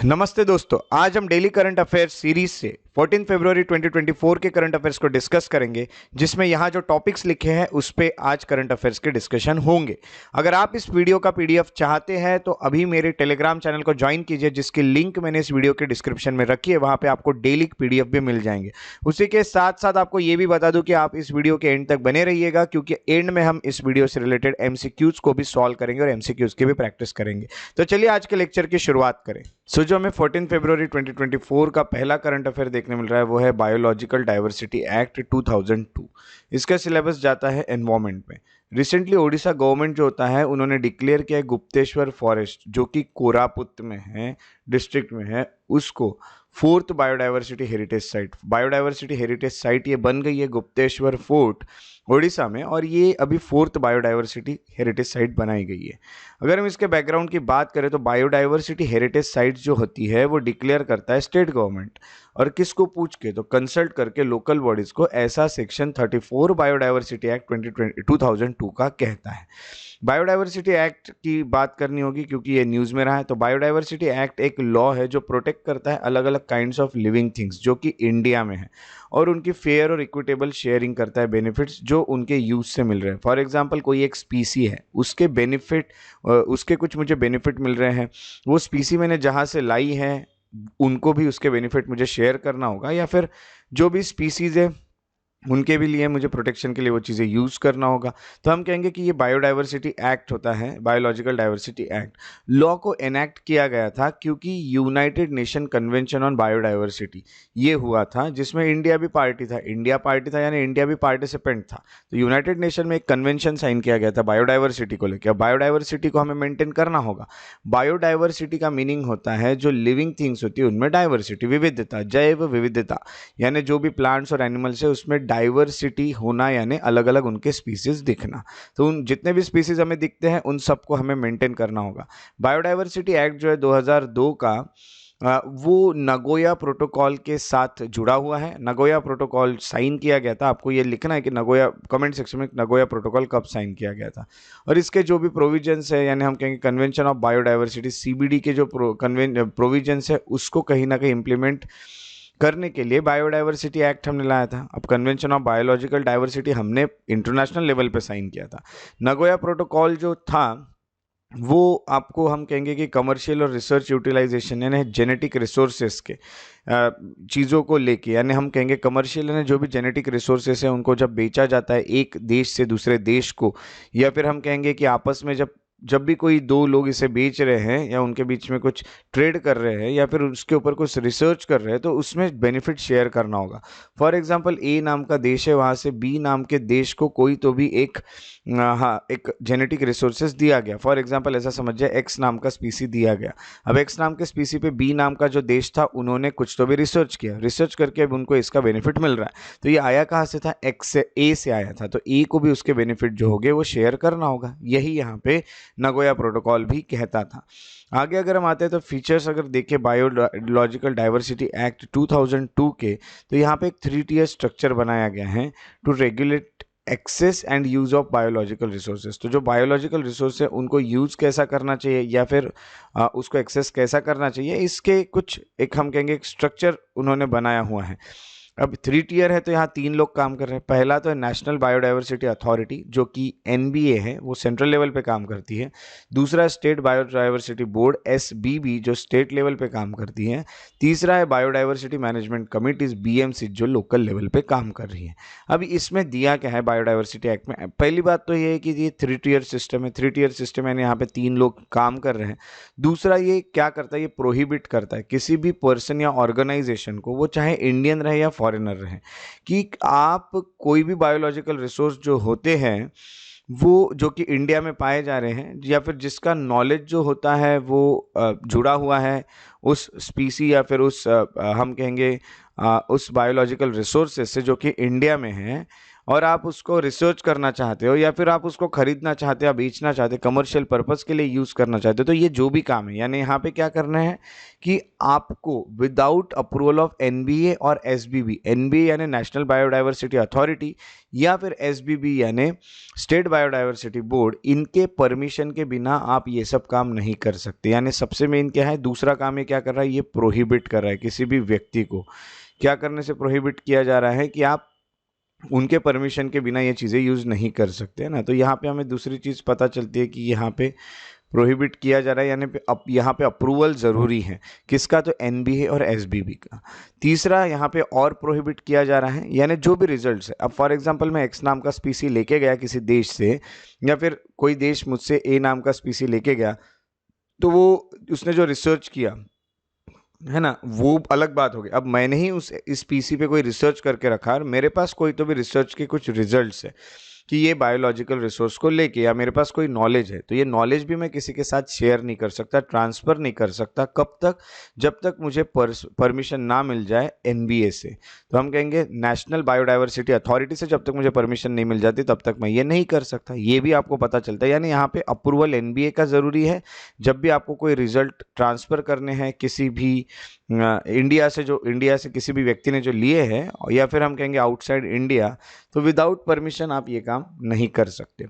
नमस्ते दोस्तों, आज हम डेली करंट अफेयर्स सीरीज से 14 फरवरी 2024 के करंट अफेयर्स को डिस्कस करेंगे, जिसमें यहाँ जो टॉपिक्स लिखे हैं उस पे आज करंट अफेयर्स के डिस्कशन होंगे। अगर आप इस वीडियो का पीडीएफ चाहते हैं तो अभी मेरे टेलीग्राम चैनल को ज्वाइन कीजिए, जिसकी लिंक मैंने इस वीडियो के डिस्क्रिप्शन में रखी है। वहाँ पे आपको डेली पीडीएफ भी मिल जाएंगे। उसी के साथ साथ आपको ये भी बता दूं कि आप इस वीडियो के एंड तक बने रहिएगा, क्योंकि एंड में हम इस वीडियो से रिलेटेड एमसीक्यूज को भी सॉल्व करेंगे और एमसीक्यूज की भी प्रैक्टिस करेंगे। तो चलिए आज के लेक्चर की शुरुआत करें। जो हमें 14 फरवरी 2024 का पहला करंट अफेयर देखने मिल रहा है वो है बायोलॉजिकल डाइवर्सिटी एक्ट 2002। इसका सिलेबस जाता है एनवायरमेंट में। रिसेंटली ओडिशा गवर्नमेंट जो होता है उन्होंने डिक्लेयर किया है गुप्तेश्वर फॉरेस्ट, जो कि कोरापुट में है, डिस्ट्रिक्ट में है, उसको फोर्थ बायोडाइवर्सिटी हेरिटेज साइट ये बन गई है गुप्तेश्वर फोर्ट ओडिशा में, और ये अभी फोर्थ बायोडाइवर्सिटी हेरिटेज साइट बनाई गई है। अगर हम इसके बैकग्राउंड की बात करें तो बायोडाइवर्सिटी हेरिटेज साइट जो होती है वो डिक्लेयर करता है स्टेट गवर्नमेंट, और किसको पूछ के, तो कंसल्ट करके लोकल बॉडीज को। ऐसा सेक्शन 34 बायोडाइवर्सिटी एक्ट 2002 का कहता है। बायोडाइवर्सिटी एक्ट की बात करनी होगी क्योंकि ये न्यूज़ में रहा है। तो बायोडाइवर्सिटी एक्ट एक लॉ है जो प्रोटेक्ट करता है अलग अलग काइंड्स ऑफ लिविंग थिंग्स जो कि इंडिया में है, और उनकी फेयर और इक्विटेबल शेयरिंग करता है बेनिफिट्स जो उनके यूज से मिल रहे हैं। फॉर एग्जांपल कोई एक स्पीसी है, उसके बेनिफिट, उसके कुछ मुझे बेनिफिट मिल रहे हैं, वो स्पीसी मैंने जहाँ से लाई है उनको भी उसके बेनिफिट मुझे शेयर करना होगा, या फिर जो भी स्पीसीज है उनके भी लिए मुझे प्रोटेक्शन के लिए वो चीज़ें यूज़ करना होगा। तो हम कहेंगे कि ये बायोडाइवर्सिटी एक्ट होता है, बायोलॉजिकल डाइवर्सिटी एक्ट। लॉ को एनैक्ट किया गया था क्योंकि United nation convention on biodiversity ये हुआ था, जिसमें इंडिया भी पार्टी था, यानी इंडिया भी पार्टिसिपेंट था। तो यूनाइटेड नेशन में एक कन्वेंशन साइन किया गया था बायोडाइवर्सिटी को लेकर। बायोडाइवर्सिटी को हमें मेंटेन करना होगा। बायोडाइवर्सिटी का मीनिंग होता है जो लिविंग थिंग्स होती है उनमें डाइवर्सिटी, विविधता, जैव विविधता, यानी जो भी प्लांट्स और एनिमल्स है उसमें डाइवर्सिटी होना, यानी अलग अलग उनके स्पीसीज दिखना। तो उन जितने भी स्पीसीज हमें दिखते हैं उन सबको हमें मेंटेन करना होगा। बायोडाइवर्सिटी एक्ट जो है 2002 का, वो नगोया प्रोटोकॉल के साथ जुड़ा हुआ है। नगोया प्रोटोकॉल साइन किया गया था। आपको ये लिखना है कि नगोया, कमेंट सेक्शन में, नगोया प्रोटोकॉल कब साइन किया गया था। और इसके जो भी प्रोविजंस है, यानी हम कहेंगे कन्वेंशन ऑफ बायोडाइवर्सिटी सीबीडी के जो प्रोविजंस है उसको कहीं ना कहीं इंप्लीमेंट करने के लिए बायोडाइवर्सिटी एक्ट हमने लाया था। अब कन्वेंशन ऑफ बायोलॉजिकल डाइवर्सिटी हमने इंटरनेशनल लेवल पे साइन किया था। नगोया प्रोटोकॉल जो था वो आपको हम कहेंगे कि कमर्शियल और रिसर्च यूटिलाइजेशन, यानी जेनेटिक रिसोर्सेस के चीज़ों को लेके, यानी हम कहेंगे कमर्शियल, यानी जो भी जेनेटिक रिसोर्सेस है उनको जब बेचा जाता है एक देश से दूसरे देश को, या फिर हम कहेंगे कि आपस में जब भी कोई दो लोग इसे बेच रहे हैं या उनके बीच में कुछ ट्रेड कर रहे हैं या फिर उसके ऊपर कुछ रिसर्च कर रहे हैं, तो उसमें बेनिफिट शेयर करना होगा। फॉर एग्जांपल ए नाम का देश है, वहाँ से बी नाम के देश को कोई तो भी एक एक जेनेटिक रिसोर्सेज दिया गया। फॉर एग्जांपल ऐसा समझिए एक्स नाम का स्पीसी दिया गया। अब एक्स नाम के स्पीसी पे बी नाम का जो देश था उन्होंने कुछ तो भी रिसर्च किया, रिसर्च करके अब उनको इसका बेनिफिट मिल रहा है। तो ये आया कहाँ से था? एक्स से, ए से आया था, तो ए को भी उसके बेनिफिट जो होंगे वो शेयर करना होगा। यही यहाँ पे नगोया प्रोटोकॉल भी कहता था। आगे अगर हम आते हैं तो फीचर्स अगर देखें बायोलॉजिकल डाइवर्सिटी एक्ट 2002 के, तो यहाँ पे एक 3 टियर स्ट्रक्चर बनाया गया है to regulate access and use of biological resources. तो जो बायोलॉजिकल रिसोर्स है उनको यूज कैसा करना चाहिए या फिर उसको एक्सेस कैसा करना चाहिए, इसके कुछ एक हम कहेंगे एक स्ट्रक्चर उन्होंने बनाया हुआ है। अब 3 टियर है तो यहाँ 3 लोग काम कर रहे हैं। पहला तो है नेशनल बायोडाइवर्सिटी अथॉरिटी, जो कि एनबीए है, वो सेंट्रल लेवल पे काम करती है। दूसरा स्टेट बायोडाइवर्सिटी बोर्ड एसबीबी, जो स्टेट लेवल पे काम करती है। तीसरा है बायोडाइवर्सिटी मैनेजमेंट कमिटीज बीएमसी, जो लोकल लेवल पे काम कर रही है। अब इसमें दिया क्या है बायोडाइवर्सिटी एक्ट में? पहली बात तो ये है कि ये 3 टियर सिस्टम है। 3 टियर सिस्टम यानी यहाँ पे 3 लोग काम कर रहे हैं। दूसरा ये क्या करता है, ये प्रोहिबिट करता है किसी भी पर्सन या ऑर्गेनाइजेशन को, वो चाहे इंडियन रहे या फॉरेनर रहे, कि आप कोई भी बायोलॉजिकल रिसोर्स जो होते हैं वो जो कि इंडिया में पाए जा रहे हैं, या फिर जिसका नॉलेज जो होता है वो जुड़ा हुआ है उस स्पीसी या फिर उस हम कहेंगे उस बायोलॉजिकल रिसोर्सेज से जो कि इंडिया में है, और आप उसको रिसर्च करना चाहते हो या फिर आप उसको खरीदना चाहते हो या बेचना चाहते हो, कमर्शियल पर्पस के लिए यूज़ करना चाहते हो, तो ये जो भी काम है, यानी यहाँ पे क्या करना है कि आपको विदाउट अप्रूवल ऑफ एनबीए और एसबीबी, एनबीए यानी नेशनल बायोडाइवर्सिटी अथॉरिटी या फिर एसबीबी यानी स्टेट बायोडाइवर्सिटी बोर्ड, इनके परमिशन के बिना आप ये सब काम नहीं कर सकते। यानी सबसे मेन क्या है, दूसरा काम ये क्या कर रहा है, ये प्रोहिबिट कर रहा है किसी भी व्यक्ति को क्या करने से प्रोहिबिट किया जा रहा है कि आप उनके परमिशन के बिना ये चीज़ें यूज़ नहीं कर सकते, है ना। तो यहाँ पे हमें दूसरी चीज़ पता चलती है कि यहाँ पे प्रोहिबिट किया जा रहा है, यानी अब यहाँ पे अप्रूवल ज़रूरी है किसका, तो एनबीए और एसबीबी का। तीसरा यहाँ पे और प्रोहिबिट किया जा रहा है, यानी जो भी रिजल्ट्स है, अब फॉर एग्जांपल मैं एक्स नाम का स्पीसी लेके गया किसी देश से, या फिर कोई देश मुझसे ए नाम का स्पीसी लेके गया, तो वो उसने जो रिसर्च किया है ना, वो अलग बात हो गई। अब मैंने ही इस पीसी पे कोई रिसर्च करके रखा और मेरे पास कोई तो भी रिसर्च के कुछ रिजल्ट्स है कि ये बायोलॉजिकल रिसोर्स को लेके, या मेरे पास कोई नॉलेज है, तो ये नॉलेज भी मैं किसी के साथ शेयर नहीं कर सकता, ट्रांसफ़र नहीं कर सकता। कब तक, जब तक मुझे परमिशन ना मिल जाए एनबीए से। तो हम कहेंगे नेशनल बायोडाइवर्सिटी अथॉरिटी से जब तक मुझे परमिशन नहीं मिल जाती तब तक मैं ये नहीं कर सकता। ये भी आपको पता चलता है, यानी यहाँ पे अप्रूवल एनबीए का ज़रूरी है जब भी आपको कोई रिजल्ट ट्रांसफ़र करने हैं किसी भी इंडिया से किसी भी व्यक्ति ने जो लिए हैं, या फिर हम कहेंगे आउटसाइड इंडिया, तो विदाउट परमिशन आप ये काम नहीं कर सकते।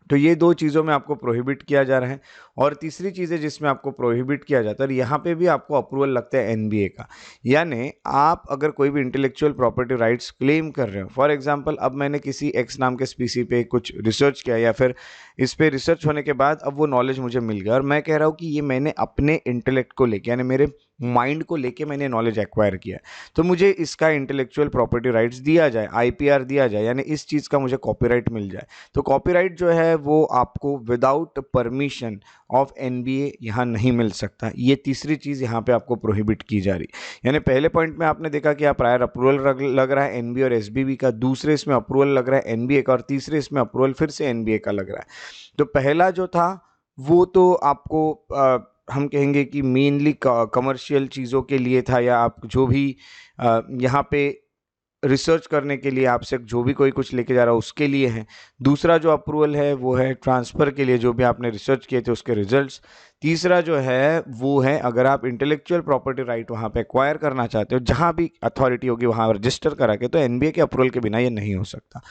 तो ये दो चीज़ों में आपको प्रोहिबिट किया जा रहा है। और तीसरी चीज़ है जिसमें आपको प्रोहिबिट किया जाता है, और यहाँ पे भी आपको अप्रूवल लगता है एनबीए का। यानी आप अगर कोई भी इंटेलेक्चुअल प्रॉपर्टी राइट्स क्लेम कर रहे हो, फॉर एग्जांपल अब मैंने किसी एक्स नाम के स्पीसी पे कुछ रिसर्च किया, या फिर इस पे रिसर्च होने के बाद अब वो नॉलेज मुझे मिल गया और मैं कह रहा हूँ कि ये मैंने अपने इंटेलेक्ट को लेके, यानी मेरे माइंड को लेके मैंने नॉलेज एक्वायर किया है, तो मुझे इसका इंटेलेक्चुअल प्रॉपर्टी राइट्स दिया जाए, आईपीआर दिया जाए, यानी इस चीज़ का मुझे कॉपीराइट मिल जाए। तो कॉपीराइट जो है वो आपको विदाउट परमिशन ऑफ एनबीए यहाँ नहीं मिल सकता। ये तीसरी चीज़ यहाँ पे आपको प्रोहिबिट की जा रही। यानी पहले पॉइंट में आपने देखा कि आप प्रायर अप्रूवल लग रहा है एनबीए और एसबीबी का, दूसरे इसमें अप्रूवल लग रहा है एनबीए का, और तीसरे इसमें अप्रूवल फिर से एनबीए का लग रहा है। तो पहला जो था वो तो आपको हम कहेंगे कि मेनली कमर्शियल चीज़ों के लिए था, या आप जो भी यहाँ पे रिसर्च करने के लिए आपसे जो भी कोई कुछ लेके जा रहा है उसके लिए है। दूसरा जो अप्रूवल है वो है ट्रांसफ़र के लिए, जो भी आपने रिसर्च किए थे उसके रिजल्ट्स। तीसरा जो है वो है अगर आप इंटेलेक्चुअल प्रॉपर्टी राइट वहाँ पे एक्वायर करना चाहते हो, जहाँ भी अथॉरिटी होगी वहाँ रजिस्टर करा के, तो एनबीए के अप्रूवल के बिना ये नहीं हो सकता।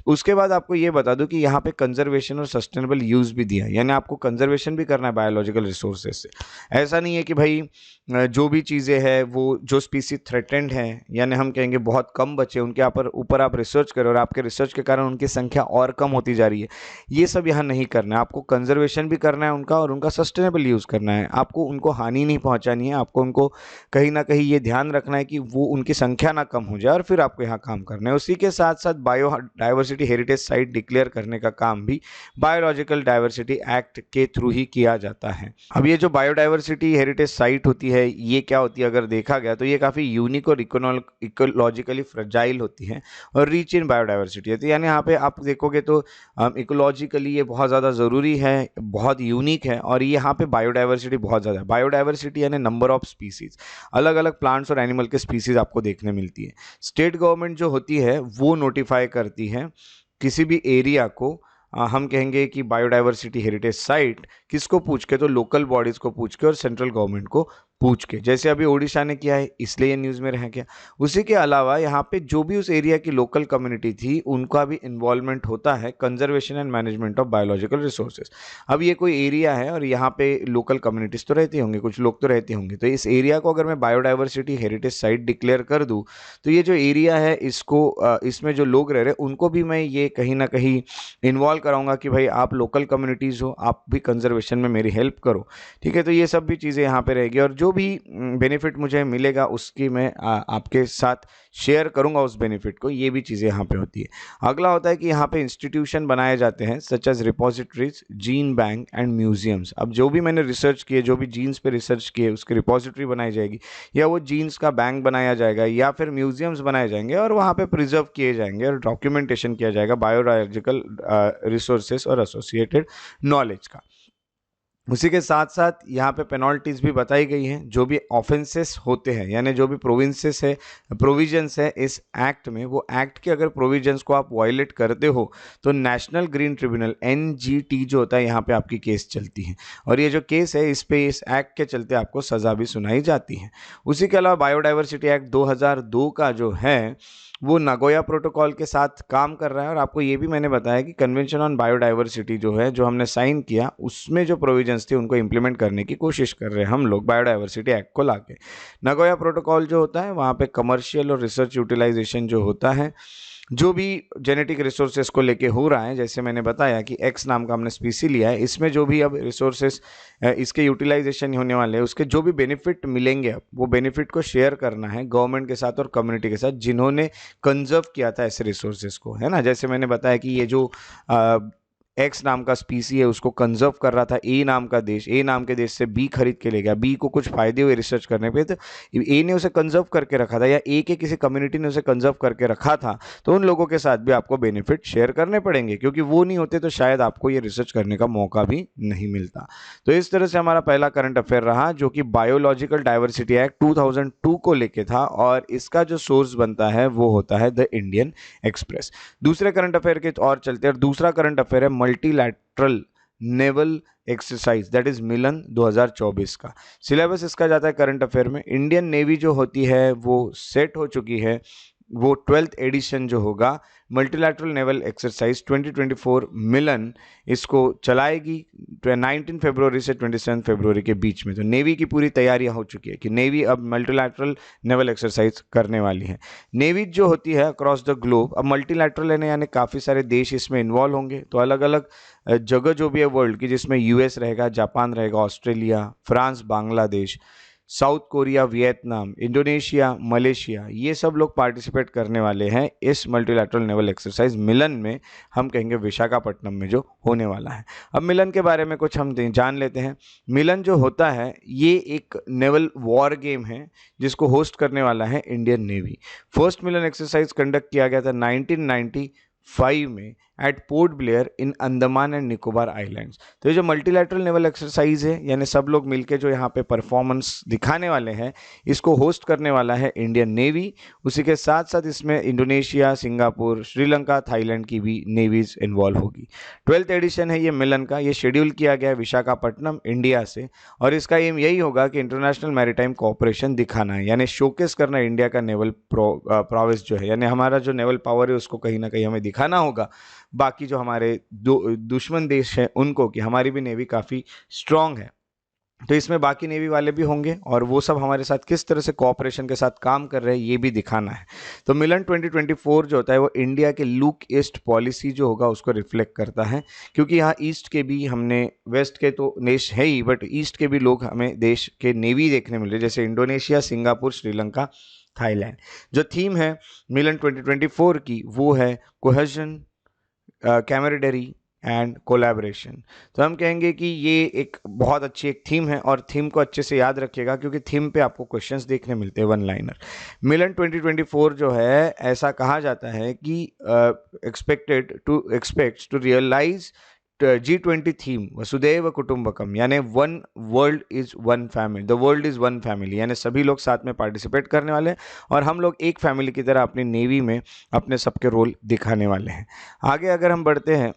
उसके बाद आपको ये बता दूं कि यहाँ पे कंजर्वेशन और सस्टेनेबल यूज़ भी दिया है, यानी आपको कंजर्वेशन भी करना है बायोलॉजिकल रिसोर्सेज से। ऐसा नहीं है कि भाई जो भी चीज़ें हैं वो जो स्पीसी थ्रेटेंड हैं, यानी हम कहेंगे बहुत कम बचे, उनके ऊपर आप रिसर्च करें और आपके रिसर्च के कारण उनकी संख्या और कम होती जा रही है, ये सब यहाँ नहीं करना है। आपको कंजर्वेशन भी करना है उनका और उनका सस्टेनेबल यूज़ करना है। आपको उनको हानि नहीं पहुँचानी है, आपको उनको कहीं ना कहीं ये ध्यान रखना है कि वो उनकी संख्या ना कम हो जाए, और फिर आपको यहाँ काम करना है। उसी के साथ साथ bio diversity heritage site declare करने का काम भी बायोलॉजिकल डाइवर्सिटी एक्ट के थ्रू ही किया जाता है। अब ये जो बायोडाइवर्सिटी हेरिटेज साइट होती है ये क्या होती है, अगर देखा गया तो ये काफ़ी यूनिक और इकोलॉजिकली फ्रेजाइल होती है और रिच इन बायोडाइवर्सिटी होती है। यानी यहाँ पे आप देखोगे तो इकोलॉजिकली ये बहुत ज़्यादा ज़रूरी है, बहुत यूनिक है, और यहाँ पे बायोडाइवर्सिटी बहुत ज़्यादा है। बायोडाइवर्सिटी यानी नंबर ऑफ स्पीसीज, अलग अलग प्लांट्स और एनिमल के स्पीसीज आपको देखने मिलती है। स्टेट गवर्नमेंट जो होती है वो नोटिफाई करती है किसी भी एरिया को, हम कहेंगे कि बायोडाइवर्सिटी हेरिटेज साइट किसको पूछ के, तो लोकल बॉडीज़ को पूछ के और सेंट्रल गवर्नमेंट को पूछ के, जैसे अभी ओडिशा ने किया है इसलिए ये न्यूज़ में रह गया। उसी के अलावा यहाँ पे जो भी उस एरिया की लोकल कम्युनिटी थी उनका भी इन्वॉल्वमेंट होता है conservation and management of biological resources. अब ये कोई एरिया है और यहाँ पे लोकल कम्युनिटीज़ तो रहती होंगे, कुछ लोग तो रहते होंगे, तो इस एरिया को अगर मैं बायोडाइवर्सिटी हेरिटेज साइट डिक्लेयर कर दूँ तो ये जो एरिया है इसको इसमें जो लोग रह रहे हैं उनको भी मैं ये कहीं ना कहीं इन्वॉल्व कराऊंगा कि भाई आप लोकल कम्युनिटीज़ हो, आप भी कंजर्वेशन में मेरी हेल्प करो। ठीक है, तो ये सब भी चीज़ें यहाँ पे रहेगी और जो भी बेनिफिट मुझे मिलेगा उसकी मैं आपके साथ शेयर करूंगा उस बेनिफिट को। ये भी चीज़ें यहाँ पे होती है। अगला होता है कि यहाँ पे इंस्टीट्यूशन बनाए जाते हैं such as repositories, gene bank and museums. अब जो भी मैंने रिसर्च किए, जो भी जीन्स पे रिसर्च किए उसकी रिपोजिटरी बनाई जाएगी, या वो जीन्स का बैंक बनाया जाएगा, या फिर म्यूजियम्स बनाए जाएंगे और वहाँ पे प्रिजर्व किए जाएंगे और डॉक्यूमेंटेशन किया जाएगा बायोलॉजिकल रिसोर्सेस और एसोसिएटेड नॉलेज का। उसी के साथ साथ यहाँ पे पेनल्टीज भी बताई गई हैं। जो भी ऑफेंसेस होते हैं यानी जो भी प्रोविंसेस है प्रोविजंस है इस एक्ट में, वो एक्ट के अगर प्रोविजंस को आप वायलेट करते हो तो नेशनल ग्रीन ट्रिब्यूनल NGT जो होता है यहाँ पे आपकी केस चलती है, और ये जो केस है इस पे इस एक्ट के चलते आपको सज़ा भी सुनाई जाती है। उसी के अलावा बायोडाइवर्सिटी एक्ट 2002 का जो है वो नागोया प्रोटोकॉल के साथ काम कर रहा है। और आपको ये भी मैंने बताया कि कन्वेंशन ऑन बायोडाइवर्सिटी जो है, जो हमने साइन किया, उसमें जो प्रोविजंस थे उनको इंप्लीमेंट करने की कोशिश कर रहे हैं हम लोग बायोडाइवर्सिटी एक्ट को लाके। नागोया प्रोटोकॉल जो होता है वहाँ पे कमर्शियल और रिसर्च यूटिलाइजेशन जो होता है, जो भी जेनेटिक रिसोर्सेज को लेके हो रहा है, जैसे मैंने बताया कि एक्स नाम का हमने स्पीसी लिया है, इसमें जो भी अब रिसोर्सेज इसके यूटिलाइजेशन होने वाले हैं उसके जो भी बेनिफिट मिलेंगे अब वो बेनिफिट को शेयर करना है गवर्नमेंट के साथ और कम्युनिटी के साथ जिन्होंने कंजर्व किया था ऐसे रिसोर्सेज को, है ना। जैसे मैंने बताया कि ये जो एक्स नाम का स्पीसी है उसको कंजर्व कर रहा था ए नाम का देश, ए नाम के देश से बी खरीद के ले गया, बी को कुछ फायदे हुए रिसर्च करने पे, तो ए ने उसे कंजर्व करके रखा था या ए के किसी कम्युनिटी ने उसे कंजर्व करके रखा था, तो उन लोगों के साथ भी आपको बेनिफिट शेयर करने पड़ेंगे, क्योंकि वो नहीं होते तो शायद आपको ये रिसर्च करने का मौका भी नहीं मिलता। तो इस तरह से हमारा पहला करंट अफेयर रहा जो कि बायोलॉजिकल डाइवर्सिटी एक्ट 2002 को लेके था, और इसका जो सोर्स बनता है वो होता है द इंडियन एक्सप्रेस। दूसरे करंट अफेयर के और चलते हैं, और दूसरा करंट अफेयर है multilateral naval exercise, that is Milan 2024 का। सिलेबस इसका जाता है करंट अफेयर में, इंडियन नेवी जो होती है वो सेट हो चुकी है, वो 12th एडिशन जो होगा मल्टीलैटरल नेवल एक्सरसाइज 2024 मिलन, इसको चलाएगी 19 फरवरी से 27 फरवरी के बीच में। तो नेवी की पूरी तैयारियां हो चुकी है कि नेवी अब मल्टीलैटरल नेवल एक्सरसाइज करने वाली है। नेवी जो होती है अक्रॉस द ग्लोब, अब मल्टीलैटरल है यानी काफ़ी सारे देश इसमें इन्वॉल्व होंगे, तो अलग अलग जगह जो भी है वर्ल्ड की, जिसमें US रहेगा, जापान रहेगा, Australia, France, Bangladesh, south Korea, Vietnam, Indonesia, Malaysia, ये सब लोग पार्टिसिपेट करने वाले हैं इस मल्टीलैटरल नेवल एक्सरसाइज मिलन में, हम कहेंगे विशाखापट्टनम में जो होने वाला है। अब मिलन के बारे में कुछ हम जान लेते हैं। मिलन जो होता है ये एक नेवल वॉर गेम है जिसको होस्ट करने वाला है Indian navy. First Milan exercise conduct किया गया था 1995 में at Port Blair in Andaman and Nicobar islands. तो ये जो मल्टीलैटरल नेवल एक्सरसाइज है यानी सब लोग मिलके जो यहाँ पे परफॉर्मेंस दिखाने वाले हैं, इसको होस्ट करने वाला है इंडियन नेवी। उसी के साथ साथ इसमें इंडोनेशिया, सिंगापुर, श्रीलंका, थाईलैंड की भी नेवीज इन्वॉल्व होगी। 12th एडिशन है ये मिलन का, ये शेड्यूल किया गया है विशाखापट्टनम इंडिया से, और इसका एम यही होगा कि इंटरनेशनल मैरीटाइम कोऑपरेशन दिखाना है, यानी शोकेस करना है इंडिया का नेवल प्रोविस जो है, यानी हमारा जो नेवल पावर है उसको कहीं ना कहीं हमें दिखाना होगा बाकी जो हमारे दुश्मन देश हैं उनको कि हमारी भी नेवी काफ़ी स्ट्रांग है। तो इसमें बाकी नेवी वाले भी होंगे और वो सब हमारे साथ किस तरह से कोऑपरेशन के साथ काम कर रहे हैं ये भी दिखाना है। तो मिलन 2024 जो होता है वो इंडिया के लुक ईस्ट पॉलिसी जो होगा उसको रिफ्लेक्ट करता है, क्योंकि यहाँ ईस्ट के भी, हमने वेस्ट के तो देश है ही, बट ईस्ट के भी लोग हमें देश के नेवी देखने मिल रहे, जैसे इंडोनेशिया, सिंगापुर, श्रीलंका, थाईलैंड। जो थीम है मिलन 2024 की वो है कोहेजन, कैमरेडरी एंड कोलैबोरेशन। तो हम कहेंगे कि ये एक बहुत अच्छी एक थीम है, और थीम को अच्छे से याद रखिएगा क्योंकि थीम पे आपको क्वेश्चंस देखने मिलते हैं वन लाइनर। मिलन 2024 जो है ऐसा कहा जाता है कि expects to realise G20 theme वसुदैव कुटुंबकम, यानी one world is one family, the world is one family, यानी सभी लोग साथ में पार्टिसिपेट करने वाले हैं और हम लोग एक फैमिली की तरह अपनी नेवी में अपने सबके रोल दिखाने वाले हैं। आगे अगर हम बढ़ते हैं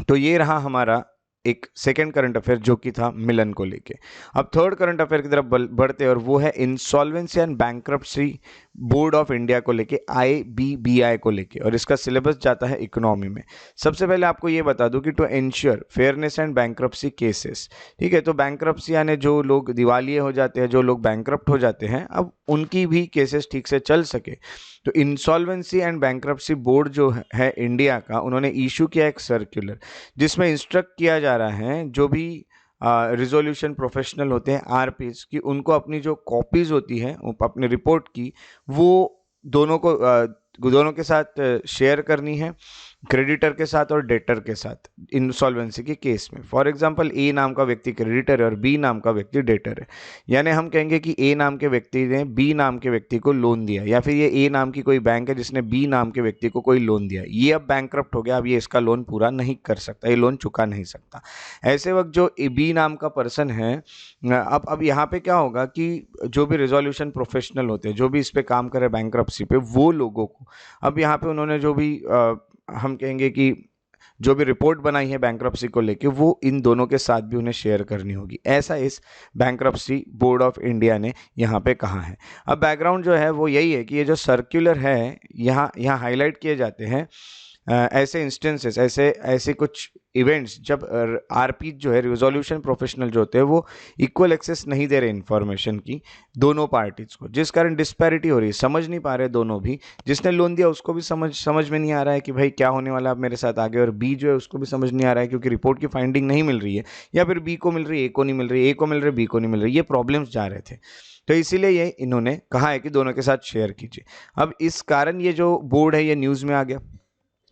तो ये रहा हमारा एक सेकेंड करंट अफेयर जो कि था मिलन को लेके। अब थर्ड करंट अफेयर की तरफ बढ़ते हैं और वो है insolvency and bankruptcy board of India को लेके, IBBI को लेके, और इसका सिलेबस जाता है इकोनॉमी में। सबसे पहले आपको ये बता दूं कि to ensure fairness and bankruptcy cases, ठीक है, तो बैंक्रप्सी यानी जो लोग दिवालिये हो जाते हैं, जो लोग बैंक्रप्ट हो जाते हैं, अब उनकी भी केसेस ठीक से चल सके, तो इंसॉल्वेंसी एंड बैंक्रप्सी बोर्ड जो है इंडिया का, उन्होंने इशू किया एक सर्कुलर जिसमें इंस्ट्रक्ट किया जा रहा है जो भी रिजोल्यूशन प्रोफेशनल होते हैं RPs की, उनको अपनी जो कॉपीज़ होती हैं अपनी रिपोर्ट की, वो दोनों को दोनों के साथ शेयर करनी है, क्रेडिटर के साथ और डेटर के साथ इंसॉल्वेंसी के केस में। फॉर एग्जांपल ए नाम का व्यक्ति क्रेडिटर है और बी नाम का व्यक्ति डेटर है। यानी हम कहेंगे कि ए नाम के व्यक्ति ने बी नाम के व्यक्ति को लोन दिया, या फिर ये ए नाम की कोई बैंक है जिसने बी नाम के व्यक्ति को कोई लोन दिया। ये अब बैंकरप्ट हो गया, अब ये इसका लोन पूरा नहीं कर सकता, ये लोन चुका नहीं सकता। ऐसे वक्त जो बी नाम का पर्सन है, अब यहाँ पे क्या होगा कि जो भी रिजोल्यूशन प्रोफेशनल होते हैं, जो भी इस पे काम करे बैंकरप्सी पे, वो लोगों को अब यहाँ पे उन्होंने जो भी हम कहेंगे कि जो भी रिपोर्ट बनाई है बैंक्रप्सी को लेके, वो इन दोनों के साथ भी उन्हें शेयर करनी होगी। ऐसा इस बैंक्रप्सी बोर्ड ऑफ इंडिया ने यहाँ पे कहा है। अब बैकग्राउंड जो है वो यही है कि ये जो सर्कुलर है, यहाँ हाईलाइट किए जाते हैं ऐसे इंस्टेंसेस, ऐसे कुछ इवेंट्स जब आरपी जो है, रिजोल्यूशन प्रोफेशनल जो होते हैं, वो इक्वल एक्सेस नहीं दे रहे इन्फॉर्मेशन की दोनों पार्टीज को, जिस कारण डिस्पैरिटी हो रही है, समझ नहीं पा रहे दोनों भी। जिसने लोन दिया उसको भी समझ में नहीं आ रहा है कि भाई क्या होने वाला है अब मेरे साथ आगे, और बी जो है उसको भी समझ नहीं आ रहा है क्योंकि रिपोर्ट की फाइंडिंग नहीं मिल रही है, या फिर बी को मिल रही है, ए को नहीं मिल रही, ए को मिल रही है, बी को नहीं मिल रही। ये प्रॉब्लम्स जा रहे थे, तो इसीलिए ये इन्होंने कहा है कि दोनों के साथ शेयर कीजिए। अब इस कारण ये जो बोर्ड है ये न्यूज़ में आ गया।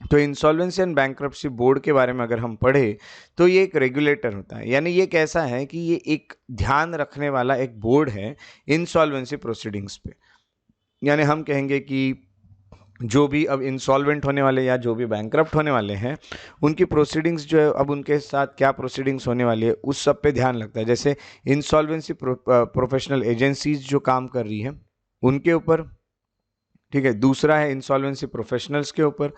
तो इंसॉल्वेंसी एंड बैंक्रप्सी बोर्ड के बारे में अगर हम पढ़े तो ये एक रेगुलेटर होता है, यानी ये कैसा है कि ये एक ध्यान रखने वाला एक बोर्ड है इंसॉल्वेंसी प्रोसीडिंग्स पे। यानी हम कहेंगे कि जो भी अब इंसॉल्वेंट होने वाले या जो भी बैंक्रप्ट होने वाले हैं, उनकी प्रोसीडिंग्स जो है, अब उनके साथ क्या प्रोसीडिंग्स होने वाली है उस सब पे ध्यान लगता है। जैसे इंसॉल्वेंसी प्रोफेशनल एजेंसीज जो काम कर रही है उनके ऊपर, ठीक है। दूसरा है इंसॉल्वेंसी प्रोफेशनल्स के ऊपर।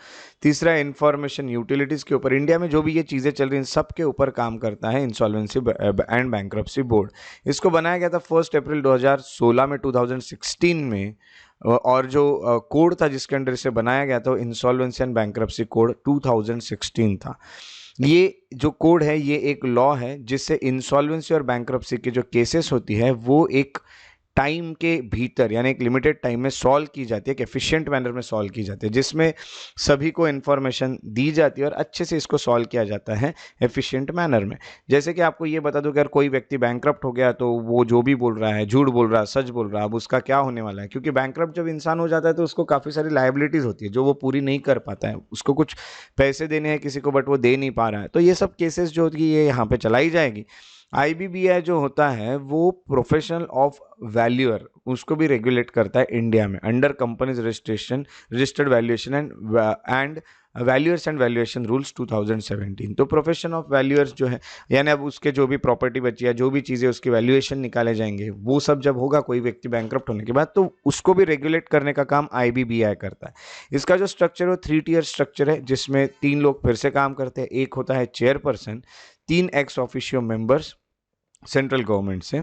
तीसरा है इंफॉर्मेशन यूटिलिटीज़ के ऊपर। इंडिया में जो भी ये चीज़ें चल रही हैं सब के ऊपर काम करता है इंसॉल्वेंसी एंड बैंक्रप्सी बोर्ड। इसको बनाया गया था 1 अप्रैल 2016 में, 2016 में, और जो कोड था जिसके अंडर इसे बनाया गया था इंसॉल्वेंसी एंड बैंक्रप्सी कोड 2016 था। ये जो कोड है ये एक लॉ है जिससे इंसॉल्वेंसी और बैंक्रप्सी के जो केसेस होती है वो एक टाइम के भीतर, यानी एक लिमिटेड टाइम में सॉल्व की जाती है, एक एफिशिएंट मैनर में सॉल्व की जाती है, जिसमें सभी को इन्फॉर्मेशन दी जाती है और अच्छे से इसको सॉल्व किया जाता है एफिशिएंट मैनर में। जैसे कि आपको ये बता दूं कि अगर कोई व्यक्ति बैंकरप्ट हो गया तो वो जो भी बोल रहा है, झूठ बोल रहा है, सच बोल रहा है, अब उसका क्या होने वाला है, क्योंकि बैंकरप्ट जब इंसान हो जाता है तो उसको काफ़ी सारी लायबिलिटीज़ होती है जो वो पूरी नहीं कर पाता है। उसको कुछ पैसे देने हैं किसी को बट वो दे नहीं पा रहा है, तो ये सब केसेस जो होगी ये यहाँ पर चलाई जाएगी। आईबीबीआई जो होता है वो प्रोफेशनल ऑफ वैल्यूअर, उसको भी रेगुलेट करता है इंडिया में under companies registration, registered valuation and valuers and valuation rules 2017। तो प्रोफेशन ऑफ वैल्यूअर्स जो है, यानी अब उसके जो भी प्रॉपर्टी बची है, जो भी चीज़ें उसकी वैल्यूएशन निकाले जाएंगे, वो सब जब होगा कोई व्यक्ति बैंकरप्ट होने के बाद, तो उसको भी रेगुलेट करने का काम आईबीबीआई करता है। इसका जो स्ट्रक्चर है वो 3 टियर स्ट्रक्चर है, जिसमें 3 लोग फिर से काम करते हैं। एक होता है chairperson, 3 ex officio members central government से,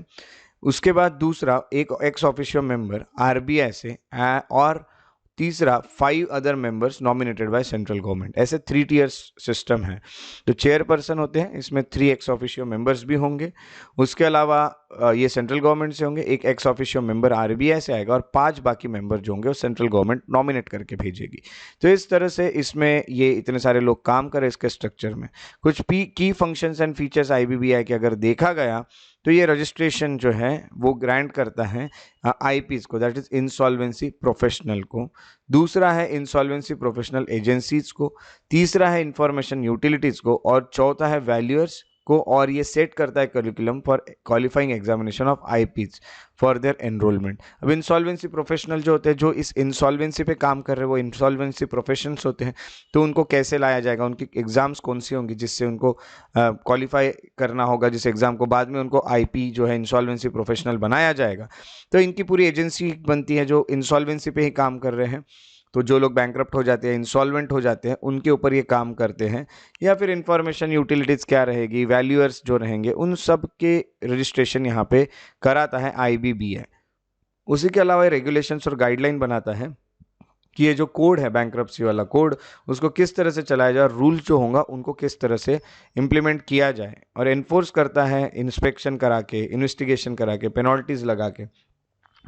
उसके बाद दूसरा एक एक्स ऑफिशियो मेंबर आरबीआई से, और तीसरा 5 other members nominated by central government. ऐसे 3 टियर सिस्टम है। तो चेयरपर्सन होते हैं, इसमें 3 एक्स ऑफिशियो मेंबर्स भी होंगे, उसके अलावा ये सेंट्रल गवर्नमेंट से होंगे, एक एक्स ऑफिशियो मेंबर आरबीआई से आएगा, और 5 बाकी मेंबर जो होंगे वो सेंट्रल गवर्नमेंट नॉमिनेट करके भेजेगी। तो इस तरह से इसमें ये इतने सारे लोग काम करें इसके स्ट्रक्चर में। कुछ की फंक्शंस एंड फीचर्स आईबीबीआई के अगर देखा गया तो ये रजिस्ट्रेशन जो है वो ग्रांट करता है आईपीज को, दैट इज इंसॉल्वेंसी प्रोफेशनल को। दूसरा है इंसॉल्वेंसी प्रोफेशनल एजेंसीज को। तीसरा है इंफॉर्मेशन यूटिलिटीज को, और चौथा है वैल्यूअर्स को। और ये सेट करता है curriculum for qualifying examination of IPs for their enrolment. अब इंसॉल्वेंसी प्रोफेशनल जो होते हैं, जो इस इंसॉल्वेंसी पे काम कर रहे हैं, वो इंसॉल्वेंसी प्रोफेशनल्स होते हैं। तो उनको कैसे लाया जाएगा, उनकी एग्जाम्स कौन सी होंगी जिससे उनको क्वालिफाई करना होगा, जिस एग्जाम को बाद में उनको आईपी जो है इंसॉल्वेंसी प्रोफेशनल बनाया जाएगा। तो इनकी पूरी एजेंसी बनती है जो इंसॉल्वेंसी पे ही काम कर रहे हैं। तो जो लोग बैंकरप्ट हो जाते हैं, इंसॉल्वेंट हो जाते हैं, उनके ऊपर ये काम करते हैं। या फिर इंफॉर्मेशन यूटिलिटीज़ क्या रहेगी, वैल्यूअर्स जो रहेंगे, उन सब के रजिस्ट्रेशन यहाँ पे कराता है आईबीबीआई। उसी के अलावा रेगुलेशंस और गाइडलाइन बनाता है कि ये जो कोड है बैंकरप्सी वाला कोड, उसको किस तरह से चलाया जाए, रूल्स जो होगा उनको किस तरह से इम्प्लीमेंट किया जाए, और एनफोर्स करता है इंस्पेक्शन करा के, इन्वेस्टिगेशन करा के, पेनल्टीज लगा के।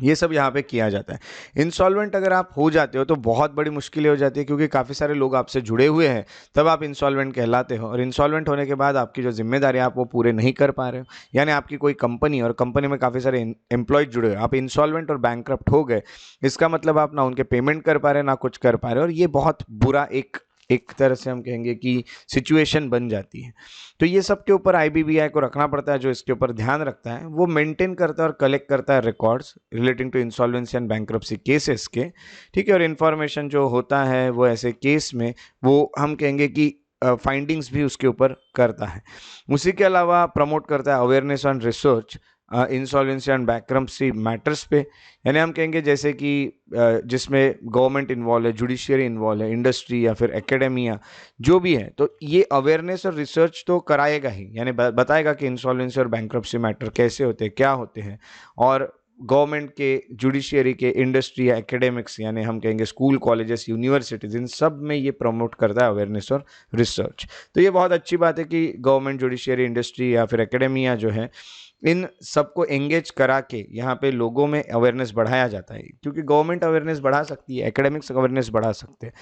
ये सब यहाँ पे किया जाता है। इंसॉल्वेंट अगर आप हो जाते हो तो बहुत बड़ी मुश्किलें हो जाती है, क्योंकि काफ़ी सारे लोग आपसे जुड़े हुए हैं, तब आप इंसॉल्वेंट कहलाते हो। और इंसॉल्वेंट होने के बाद आपकी जो जिम्मेदारी आप वो पूरे नहीं कर पा रहे हो, यानी आपकी कोई कंपनी और कंपनी में काफ़ी सारे एम्प्लॉयज जुड़े हुए, आप इंसॉल्वेंट और बैंकरप्ट हो गए, इसका मतलब आप ना उनके पेमेंट कर पा रहे ना कुछ कर पा रहे, और ये बहुत बुरा एक एक तरह से हम कहेंगे कि सिचुएशन बन जाती है। तो ये सब के ऊपर आईबीबीआई को रखना पड़ता है, जो इसके ऊपर ध्यान रखता है वो मेंटेन करता है और कलेक्ट करता है records relating to insolvency and bankruptcy cases के, ठीक है। और इन्फॉर्मेशन जो होता है वो ऐसे केस में वो हम कहेंगे कि फाइंडिंग्स भी उसके ऊपर करता है। उसी के अलावा प्रमोट करता है awareness on research insolvency and bankruptcy matters पे, यानी हम कहेंगे जैसे कि जिसमें गवर्नमेंट इन्वॉल्व है, जुडिशियरी इन्वॉल्व है, इंडस्ट्री या फिर एकेडेमिया जो भी है, तो ये अवेयरनेस और रिसर्च तो कराएगा ही, यानी बताएगा कि इंसॉल्वेंसी और बैंक्रप्सी मैटर कैसे होते हैं, क्या होते हैं, और गवर्नमेंट के, जुडिशियरी के, इंडस्ट्री या एकेडमिक्स यानी हम कहेंगे स्कूल, कॉलेजेस, यूनिवर्सिटीज, इन सब में ये प्रमोट करता है अवेयरनेस और रिसर्च। तो ये बहुत अच्छी बात है कि गवर्नमेंट, जुडिशियरी, इंडस्ट्री या फिर एकेडेमिया जो है, इन सबको एंगेज करा के यहाँ पे लोगों में अवेयरनेस बढ़ाया जाता है, क्योंकि गवर्नमेंट अवेयरनेस बढ़ा सकती है, एकेडमिक्स अवेयरनेस बढ़ा सकते हैं।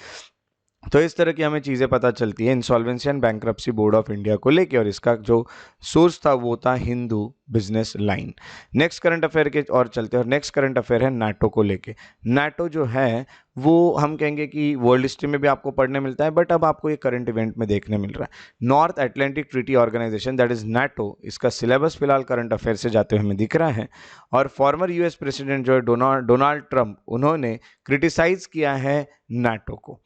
तो इस तरह की हमें चीज़ें पता चलती है insolvency and bankruptcy board of India को लेके, और इसका जो सोर्स था वो था Hindu business line. Next current affair के और चलते हैं, और नेक्स्ट करंट अफेयर है नाटो को लेके। नाटो जो है वो हम कहेंगे कि वर्ल्ड हिस्ट्री में भी आपको पढ़ने मिलता है, बट अब आपको ये करंट इवेंट में देखने मिल रहा है। North Atlantic Treaty Organization, that is NATO, इसका सिलेबस फिलहाल करंट अफेयर से जाते हुए हमें दिख रहा है। और फॉर्मर यूएस प्रेसिडेंट जो है डोनाल्ड ट्रंप, उन्होंने क्रिटिसाइज किया है नाटो को।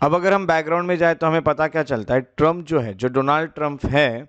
अब अगर हम बैकग्राउंड में जाए तो हमें पता क्या चलता है, ट्रंप जो है, जो डोनाल्ड ट्रंप है,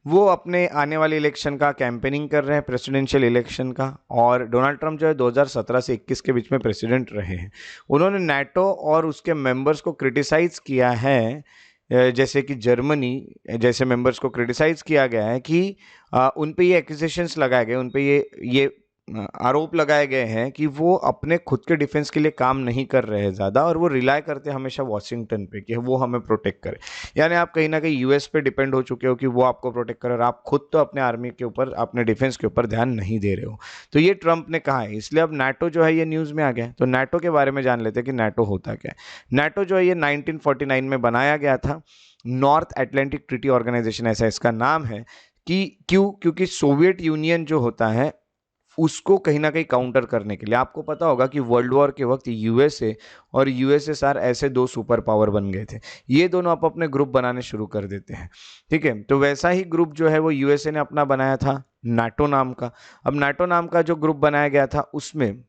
वो अपने आने वाले इलेक्शन का कैंपेनिंग कर रहे हैं, प्रेसिडेंशियल इलेक्शन का। और डोनाल्ड ट्रंप जो है 2017 से 21 के बीच में प्रेसिडेंट रहे हैं। उन्होंने नाटो और उसके मेंबर्स को क्रिटिसाइज किया है, जैसे कि जर्मनी जैसे मेंबर्स को क्रिटिसाइज किया गया है कि उन पे ये एक्यूजेशंस लगाए गए, उन पे ये आरोप लगाए गए हैं कि वो अपने खुद के डिफेंस के लिए काम नहीं कर रहे हैं ज़्यादा, और वो रिलाय करते हैं हमेशा वॉशिंगटन पे कि वो हमें प्रोटेक्ट करे। यानी आप कहीं ना कहीं यूएस पे डिपेंड हो चुके हो कि वो आपको प्रोटेक्ट करे, और आप खुद तो अपने आर्मी के ऊपर, अपने डिफेंस के ऊपर ध्यान नहीं दे रहे हो। तो ये ट्रंप ने कहा है, इसलिए अब नाटो जो है ये न्यूज़ में आ गया है। तो नाटो के बारे में जान लेते हैं कि नाटो होता क्या है। नाटो जो है ये 1949 में बनाया गया था। नॉर्थ अटलांटिक ट्रीटी ऑर्गेनाइजेशन ऐसा इसका नाम है। कि क्योंकि सोवियत यूनियन जो होता है उसको कहीं ना कहीं काउंटर करने के लिए, आपको पता होगा कि वर्ल्ड वॉर के वक्त यूएसए और यूएसएसआर ऐसे दो सुपर पावर बन गए थे। ये दोनों आप अपने ग्रुप बनाने शुरू कर देते हैं, ठीक है। तो वैसा ही ग्रुप जो है वो यूएसए ने अपना बनाया था, नाटो नाम का। अब नाटो नाम का जो ग्रुप बनाया गया था उसमें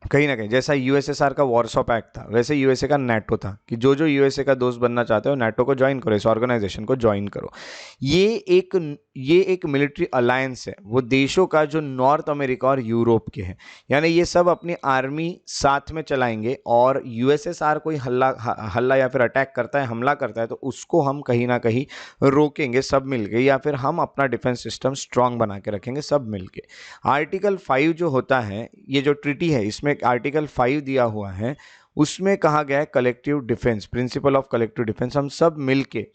कहीं ना कहीं जैसा यूएसएसआर का वॉरसॉ पैक्ट था, वैसे यूएसए का नाटो था कि जो जो यूएसए का दोस्त बनना चाहते हो नाटो को ज्वाइन करो, इस ऑर्गेनाइजेशन को ज्वाइन करो। ये एक ये एक मिलिट्री अलायंस है वो देशों का जो नॉर्थ अमेरिका और यूरोप के हैं, यानी ये सब अपनी आर्मी साथ में चलाएंगे, और यूएसएसआर कोई हल्ला या फिर अटैक करता है, हमला करता है, तो उसको हम कहीं ना कहीं रोकेंगे सब मिलके, या फिर हम अपना डिफेंस सिस्टम स्ट्रांग बना के रखेंगे सब मिलके। आर्टिकल 5 जो होता है, ये जो ट्रीटी है इसमें आर्टिकल 5 दिया हुआ है, उसमें कहा गया है collective defence, principle of collective defence. हम सब मिलके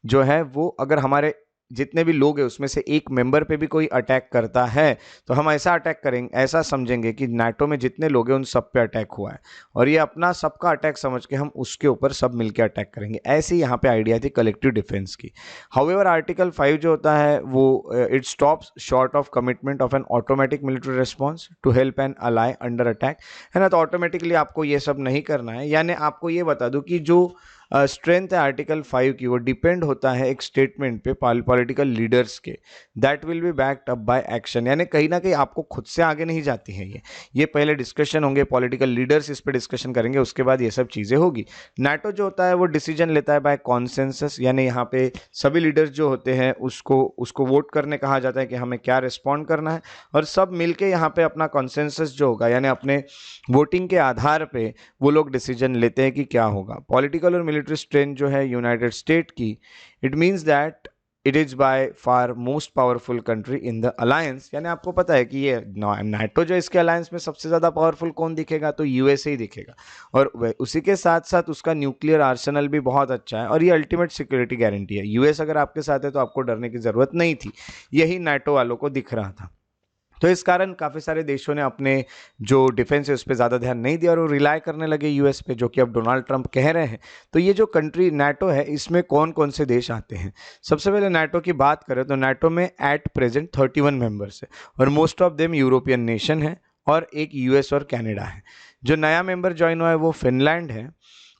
जो है वो, अगर हमारे जितने भी लोग हैं उसमें से एक मेंबर पे भी कोई अटैक करता है तो हम ऐसा अटैक करेंगे, ऐसा समझेंगे कि नाटो में जितने लोग हैं उन सब पे अटैक हुआ है, और ये अपना सबका अटैक समझ के हम उसके ऊपर सब मिलके अटैक करेंगे। ऐसी यहाँ पे आइडिया थी कलेक्टिव डिफेंस की। हाउएवर आर्टिकल 5 जो होता है वो it stops short of commitment of an automatic military response to help an ally under attack, है ना। तो ऑटोमेटिकली आपको ये सब नहीं करना है, यानी आपको ये बता दूं कि जो स्ट्रेंथ है आर्टिकल 5 की वो डिपेंड होता है एक स्टेटमेंट पे पॉलिटिकल लीडर्स के, that will be backed up by action, यानी कहीं ना कहीं आपको खुद से आगे नहीं जाती है ये पहले डिस्कशन होंगे, पॉलिटिकल लीडर्स इस पे डिस्कशन करेंगे, उसके बाद ये सब चीज़ें होगी। नाटो जो होता है वो डिसीजन लेता है बाय कॉन्सेंसस, यानी यहाँ पे सभी लीडर्स जो होते हैं उसको वोट करने कहा जाता है कि हमें क्या रिस्पॉन्ड करना है, और सब मिलके यहाँ पे अपना कॉन्सेंसस जो होगा, यानी अपने वोटिंग के आधार पे वो लोग डिसीजन लेते हैं कि क्या होगा। पॉलिटिकल और मिलिट्री स्ट्रेंथ जो है यूनाइटेड स्टेट की, it means that it is by far most powerful country in the alliance, यानी आपको पता है कि ये नाटो जो इसके अलायंस में सबसे ज़्यादा पावरफुल कौन दिखेगा, तो यूएसए ही दिखेगा, और उसी के साथ साथ उसका न्यूक्लियर आर्सेनल भी बहुत अच्छा है, और ये अल्टीमेट सिक्योरिटी गारंटी है। यूएस अगर आपके साथ है तो आपको डरने की ज़रूरत नहीं थी, यही नाटो वालों को दिख रहा था। तो इस कारण काफ़ी सारे देशों ने अपने जो डिफेंस है उस पर ज़्यादा ध्यान नहीं दिया और वो रिलाय करने लगे यूएस पे, जो कि अब डोनाल्ड ट्रंप कह रहे हैं। तो ये जो कंट्री नाटो है इसमें कौन कौन से देश आते हैं? सबसे पहले नाटो की बात करें तो नाटो में एट प्रेजेंट 31 मेंबर्स है और most of them European nation है और एक यूएस और कनाडा है। जो नया मेंबर ज्वाइन हुआ है वो फिनलैंड है,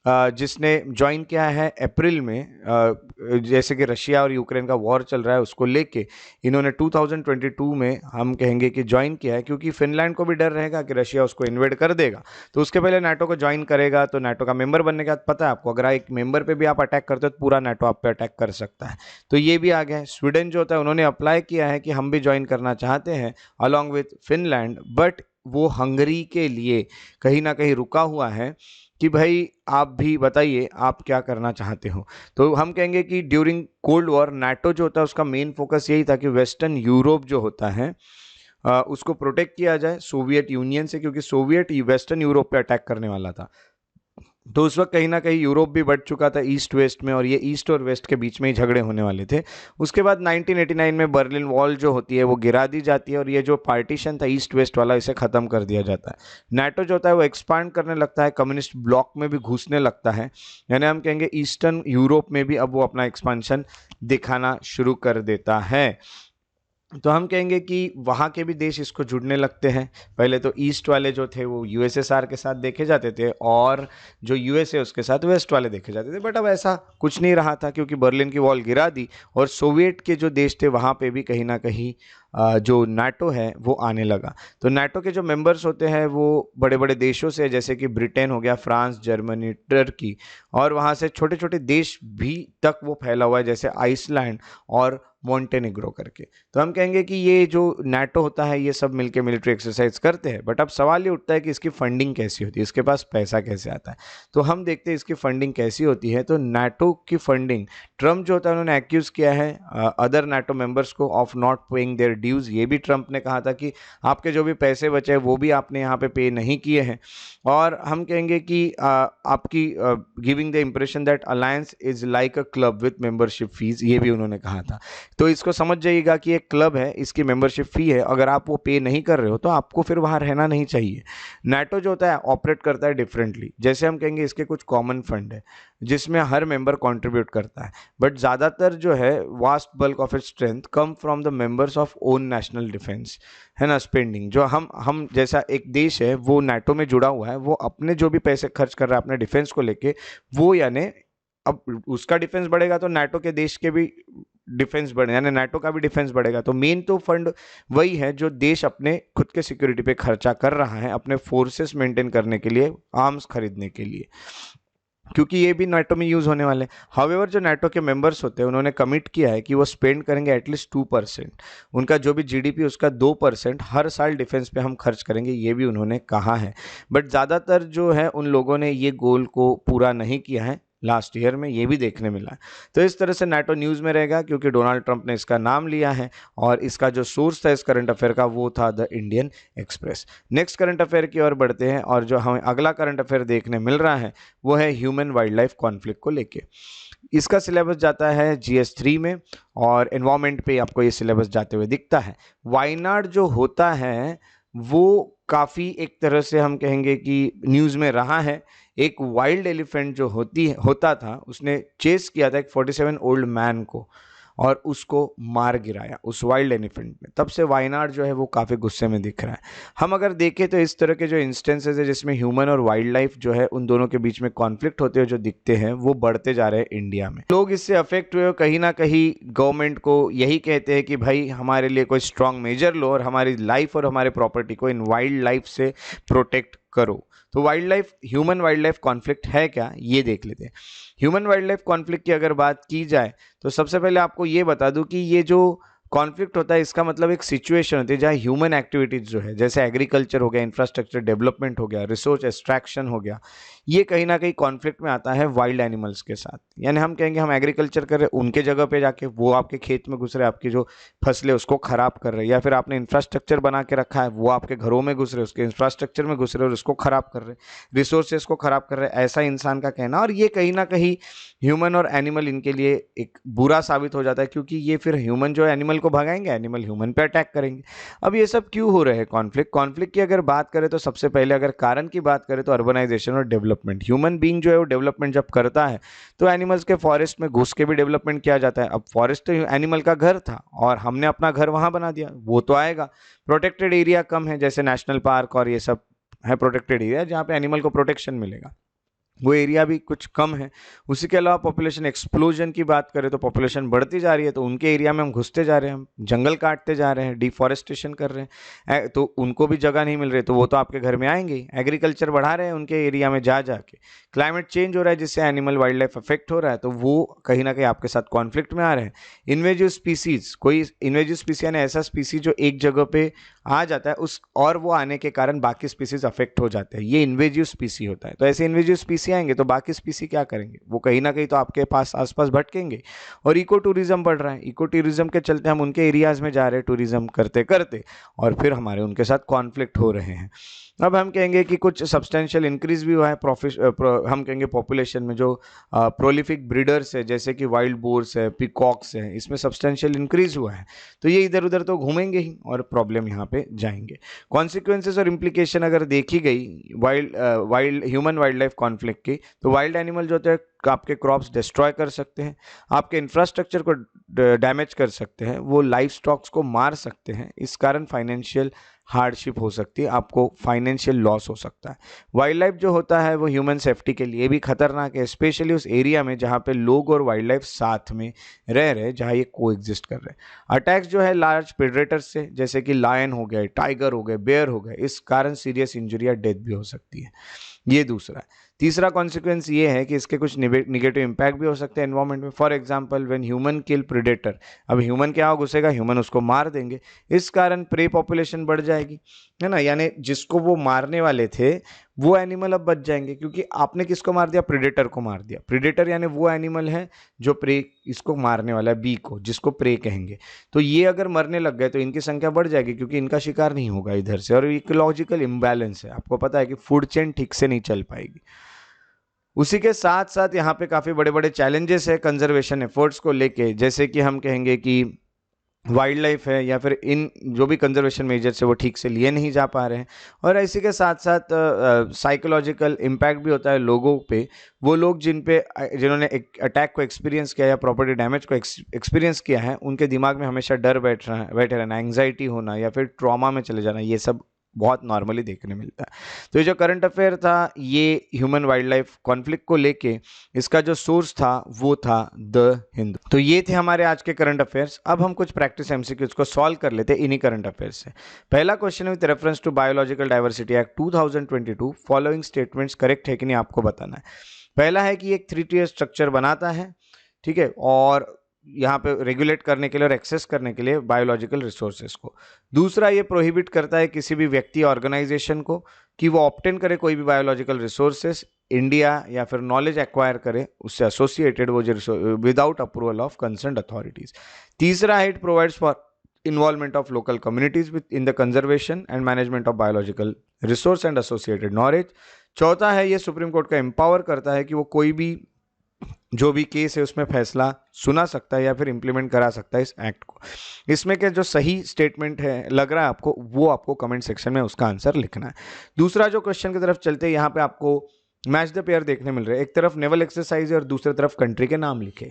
जिसने ज्वाइन किया है अप्रैल में। जैसे कि रशिया और यूक्रेन का वॉर चल रहा है उसको लेके इन्होंने 2022 में हम कहेंगे कि ज्वाइन किया है, क्योंकि फिनलैंड को भी डर रहेगा कि रशिया उसको इन्वेड कर देगा, तो उसके पहले नाटो को ज्वाइन करेगा। तो नाटो का मेंबर बनने के बाद पता है आपको, अगर एक मेंबर पे भी आप अटैक करते हो तो पूरा नाटो आप पे अटैक कर सकता है। तो ये भी आ गया है। स्वीडन जो होता है उन्होंने अप्लाई किया है कि हम भी ज्वाइन करना चाहते हैं अलॉन्ग विथ फिनलैंड, बट वो हंगरी के लिए कहीं ना कहीं रुका हुआ है कि भाई आप भी बताइए आप क्या करना चाहते हो। तो हम कहेंगे कि ड्यूरिंग कोल्ड वॉर नाटो जो होता है उसका मेन फोकस यही था कि वेस्टर्न यूरोप जो होता है उसको प्रोटेक्ट किया जाए सोवियत यूनियन से, क्योंकि सोवियत वेस्टर्न यूरोप पे अटैक करने वाला था। तो उस वक्त कहीं ना कहीं यूरोप भी बढ़ चुका था ईस्ट वेस्ट में और ये ईस्ट और वेस्ट के बीच में ही झगड़े होने वाले थे। उसके बाद 1989 में बर्लिन वॉल जो होती है वो गिरा दी जाती है और ये जो पार्टीशन था ईस्ट वेस्ट वाला इसे ख़त्म कर दिया जाता है। नाटो जो होता है वो एक्सपांड करने लगता है, कम्युनिस्ट ब्लॉक में भी घुसने लगता है, यानी हम कहेंगे ईस्टर्न यूरोप में भी अब वो अपना एक्सपांशन दिखाना शुरू कर देता है। तो हम कहेंगे कि वहाँ के भी देश इसको जुड़ने लगते हैं। पहले तो ईस्ट वाले जो थे वो यूएसएसआर के साथ देखे जाते थे और जो यूएसए उसके साथ वेस्ट वाले देखे जाते थे, बट अब ऐसा कुछ नहीं रहा था क्योंकि बर्लिन की वॉल गिरा दी और सोवियत के जो देश थे वहाँ पे भी कहीं ना कहीं जो नाटो है वो आने लगा। तो नाटो के जो मेंबर्स होते हैं वो बड़े बड़े देशों से, जैसे कि ब्रिटेन हो गया, फ्रांस, जर्मनी, टर्की, और वहाँ से छोटे छोटे देश भी तक वो फैला हुआ है, जैसे आइसलैंड और मोंटेनेग्रो करके। तो हम कहेंगे कि ये जो नाटो होता है ये सब मिलके मिलिट्री एक्सरसाइज करते हैं, बट अब सवाल ये उठता है कि इसकी फंडिंग कैसी होती है, इसके पास पैसा कैसे आता है। तो हम देखते हैं इसकी फंडिंग कैसी होती है। तो नाटो की फंडिंग, ट्रम्प जो होता है उन्होंने एक्यूज किया है अदर नाटो मेंबर्स को of not paying their dues. ये भी ट्रम्प ने कहा था कि आपके जो भी पैसे बचे वो भी आपने यहाँ पे नहीं किए हैं। और हम कहेंगे कि आपकी giving the impression that alliance is like a club with membership fees, ये भी उन्होंने कहा था। तो इसको समझ जाइएगा कि एक क्लब है, इसकी मेंबरशिप फी है, अगर आप वो पे नहीं कर रहे हो तो आपको फिर वहाँ रहना नहीं चाहिए। नाटो जो होता है ऑपरेट करता है डिफरेंटली। जैसे हम कहेंगे इसके कुछ कॉमन फंड है जिसमें हर मेंबर कंट्रीब्यूट करता है, बट ज़्यादातर जो है vast bulk of its strength come from the members of own national defence, है ना। स्पेंडिंग जो हम जैसा एक देश है वो नाटो में जुड़ा हुआ है, वो अपने जो भी पैसे खर्च कर रहा है अपने डिफेंस को लेके, वो यानी अब उसका डिफेंस बढ़ेगा तो नाटो के देश के भी डिफेंस बढ़े, यानी नाटो का भी डिफेंस बढ़ेगा। तो मेन तो फंड वही है जो देश अपने खुद के सिक्योरिटी पे खर्चा कर रहा है, अपने फोर्सेस मेंटेन करने के लिए, आर्म्स खरीदने के लिए, क्योंकि ये भी नाटो में यूज होने वाले हैं। हाउएवर जो नाटो के मेंबर्स होते हैं उन्होंने कमिट किया है कि वो स्पेंड करेंगे एटलीस्ट 2%, उनका जो भी जीडीपी उसका 2% हर साल डिफेंस पे हम खर्च करेंगे, ये भी उन्होंने कहा है। बट ज़्यादातर जो है उन लोगों ने ये गोल को पूरा नहीं किया है लास्ट ईयर में, ये भी देखने मिला है। तो इस तरह से नाटो न्यूज़ में रहेगा क्योंकि डोनाल्ड ट्रंप ने इसका नाम लिया है और इसका जो सोर्स था इस करंट अफेयर का वो था the Indian express. Next current affair की ओर बढ़ते हैं और जो हमें अगला करंट अफेयर देखने मिल रहा है वो है ह्यूमन वाइल्ड लाइफ कॉन्फ्लिक्ट को लेके। इसका सिलेबस जाता है GS3 में और एनवायरमेंट पे आपको ये सिलेबस जाते हुए दिखता है। वायनाड जो होता है वो काफ़ी एक तरह से हम कहेंगे कि न्यूज़ में रहा है। एक वाइल्ड एलिफेंट जो होता था उसने चेस किया था एक 47 ओल्ड मैन को और उसको मार गिराया उस वाइल्ड एलिफेंट ने। तब से वायनाड जो है वो काफ़ी गुस्से में दिख रहा है। हम अगर देखें तो इस तरह के जो इंस्टेंसेस है जिसमें ह्यूमन और वाइल्ड लाइफ जो है उन दोनों के बीच में कॉन्फ्लिक्ट होते हुए जो दिखते हैं वो बढ़ते जा रहे हैं इंडिया में। लोग इससे अफेक्ट हुए, कहीं ना कहीं गवर्नमेंट को यही कहते हैं कि भाई हमारे लिए कोई स्ट्रांग मेजर लो और हमारी लाइफ और हमारे प्रॉपर्टी को इन वाइल्ड लाइफ से प्रोटेक्ट करो। तो wild life, human wild life conflict है क्या, ये देख लेते हैं। ह्यूमन वाइल्ड लाइफ कॉन्फ्लिक्ट की अगर बात की जाए तो सबसे पहले आपको ये बता दूं कि ये जो कॉन्फ्लिक्ट होता है इसका मतलब एक सिचुएशन होती है जहाँ ह्यूमन एक्टिविटीज जो है, जैसे एग्रीकल्चर हो गया, इंफ्रास्ट्रक्चर डेवलपमेंट हो गया, रिसोर्स एक्सट्रैक्शन हो गया, ये कहीं ना कहीं कॉन्फ्लिक्ट में आता है वाइल्ड एनिमल्स के साथ। यानी हम कहेंगे हम एग्रीकल्चर कर रहे हैं, उनके जगह पे जाके वो आपके खेत में घुस रहे, आपकी जो फसलें उसको खराब कर रहे, या फिर आपने इंफ्रास्ट्रक्चर बना के रखा है वो आपके घरों में घुस रहे, उसके इंफ्रास्ट्रक्चर में घुस रहे और उसको खराब कर रहे, रिसोर्सेज को खराब कर रहे, ऐसा इंसान का कहना। और ये कहीं ना कहीं ह्यूमन और एनिमल इनके लिए एक बुरा साबित हो जाता है, क्योंकि ये फिर ह्यूमन जो है एनिमल को भगाएंगे, एनिमल ह्यूमन पे अटैक करेंगे। अब ये सब क्यों हो रहे हैं कॉन्फ्लिक्ट की अगर बात करें तो सबसे पहले अगर कारण की बात करें तो अर्बनाइजेशन और डेवलपमेंट। ह्यूमन बीइंग जो है वो डेवलपमेंट जब करता है तो एनिमल्स के फॉरेस्ट में घुस के भी डेवलपमेंट किया जाता है। अब फॉरेस्ट तो एनिमल का घर था और हमने अपना घर वहां बना दिया, वो तो आएगा। प्रोटेक्टेड एरिया कम है, जैसे नेशनल पार्क और ये सब है प्रोटेक्टेड एरिया जहाँ पे एनिमल को प्रोटेक्शन मिलेगा, वो एरिया भी कुछ कम है। उसी के अलावा पॉपुलेशन एक्सप्लोजन की बात करें तो पॉपुलेशन बढ़ती जा रही है, तो उनके एरिया में हम घुसते जा रहे हैं, हम जंगल काटते जा रहे हैं, डिफॉरेस्टेशन कर रहे हैं, तो उनको भी जगह नहीं मिल रही, तो वो तो आपके घर में आएंगे ही। एग्रीकल्चर बढ़ा रहे हैं उनके एरिया में जा जाके। क्लाइमेट चेंज हो रहा है जिससे एनिमल वाइल्ड लाइफ अफेक्ट हो रहा है, तो वो कहीं ना कहीं आपके साथ कॉन्फ्लिक्ट में आ रहे हैं। इन्वेजिव स्पीसीज, कोई इन्वेजिव स्पीसी यानी ऐसा स्पीसीज जो एक जगह पे आ जाता है उस और वो आने के कारण बाकी स्पीसीज अफेक्ट हो जाते हैं, ये इन्वेजिव स्पीसी होता है। तो ऐसे इन्वेजिव स्पीसी आएंगे तो बाकी स्पीसी क्या करेंगे, वो कहीं ना कहीं तो आपके पास आसपास भटकेंगे। और इको टूरिज्म बढ़ रहा है, इको टूरिज्म के चलते हम उनके एरियाज में जा रहे हैं टूरिज्म करते करते, और फिर हमारे उनके साथ कॉन्फ्लिक्ट हो रहे हैं। अब हम कहेंगे कि कुछ सब्सटेंशियल इंक्रीज भी हुआ है हम कहेंगे पॉपुलेशन में जो प्रोलिफिक ब्रीडर्स है जैसे कि वाइल्ड बोर्स है, पिकॉक्स है, इसमें सब्सटेंशियल इंक्रीज हुआ है, तो ये इधर उधर तो घूमेंगे ही और प्रॉब्लम यहाँ पे जाएंगे। कॉन्सिक्वेंसेस और इम्प्लीकेशन अगर देखी गई wild human wild life conflict की, तो वाइल्ड एनिमल जो होते हैं आपके क्रॉप्स डिस्ट्रॉय कर सकते हैं, आपके इंफ्रास्ट्रक्चर को डैमेज कर सकते हैं, वो लाइफ स्टॉक्स को मार सकते हैं, इस कारण फाइनेंशियल हार्डशिप हो सकती है, आपको फाइनेंशियल लॉस हो सकता है। वाइल्ड लाइफ जो होता है वो ह्यूमन सेफ्टी के लिए भी खतरनाक है, स्पेशली उस एरिया में जहाँ पे लोग और वाइल्ड लाइफ साथ में रह रहे हैं, जहाँ ये को एग्जिस्ट कर रहे हैं। अटैक्स जो है लार्ज प्रेडेटर्स से जैसे कि लायन हो गए, टाइगर हो गए, बेयर हो गए, इस कारण सीरियस इंजरी या डेथ भी हो सकती है। ये दूसरा है। तीसरा कॉन्सिक्वेंस ये है कि इसके कुछ निगेटिव इंपैक्ट भी हो सकते हैं एनवायरमेंट में। For example when human kill predator, अब ह्यूमन क्या घुसेगा, ह्यूमन उसको मार देंगे, इस कारण प्रे पॉपुलेशन बढ़ जाएगी, है ना, यानी जिसको वो मारने वाले थे वो एनिमल अब बच जाएंगे, क्योंकि आपने किसको मार दिया, प्रेडेटर को मार दिया। प्रेडेटर यानी वो एनिमल है जो प्रे इसको मारने वाला है, बी को, जिसको प्रे कहेंगे। तो ये अगर मरने लग गए तो इनकी संख्या बढ़ जाएगी क्योंकि इनका शिकार नहीं होगा इधर से, और इकोलॉजिकल इम्बैलेंस है, आपको पता है कि फूड चेन ठीक से नहीं चल पाएगी। उसी के साथ साथ यहाँ पे काफ़ी बड़े बड़े चैलेंजेस है कंजर्वेशन एफर्ट्स को लेके, जैसे कि हम कहेंगे कि वाइल्ड लाइफ है या फिर इन जो भी कंजर्वेशन मेजर्स है वो ठीक से लिए नहीं जा पा रहे हैं। और इसी के साथ साथ साइकोलॉजिकल इम्पैक्ट भी होता है लोगों पे। वो लोग जिन्होंने अटैक को एक्सपीरियंस किया या प्रॉपर्टी डैमेज को एक्सपीरियंस किया है, उनके दिमाग में हमेशा डर बैठे रहना, एंग्जाइटी होना या फिर ट्रॉमा में चले जाना, ये सब बहुत नॉर्मली देखने मिलता है। तो ये जो करंट अफेयर था ये ह्यूमन वाइल्ड लाइफ कॉन्फ्लिक्ट को लेके, इसका जो सोर्स था वो था द हिंदू। तो ये थे हमारे आज के करंट अफेयर्स। अब हम कुछ प्रैक्टिस एमसीक्यूज को सॉल्व कर लेते हैं इन्हीं करंट अफेयर्स से। पहला question with reference to biological diversity act 2022 following statements correct है कि नहीं आपको बताना है। पहला है कि एक 3 tier स्ट्रक्चर बनाता है, ठीक है, और यहाँ पे रेगुलेट करने के लिए और एक्सेस करने के लिए बायोलॉजिकल रिसोर्सेज को। दूसरा, ये प्रोहिबिट करता है किसी भी व्यक्ति ऑर्गेनाइजेशन को कि वो ऑब्टेन करे कोई भी बायोलॉजिकल रिसोर्सेज इंडिया या फिर नॉलेज एक्वायर करे उससे एसोसिएटेड वो जो without approval of concerned authorities. तीसरा है, it provides for involvement of local communities in the conservation and management of biological resource and associated knowledge। चौथा है, ये सुप्रीम कोर्ट का एम्पावर करता है कि वो कोई भी जो भी केस है उसमें फैसला सुना सकता है या फिर इंप्लीमेंट करा सकता है इस एक्ट को। इसमें के जो सही स्टेटमेंट है लग रहा है आपको, वो आपको कमेंट सेक्शन में उसका आंसर लिखना है। दूसरा जो क्वेश्चन की तरफ चलते हैं, यहाँ पे आपको मैच द पेयर देखने मिल रहे हैं। एक तरफ नेवल एक्सरसाइज है और दूसरी तरफ कंट्री के नाम लिखे।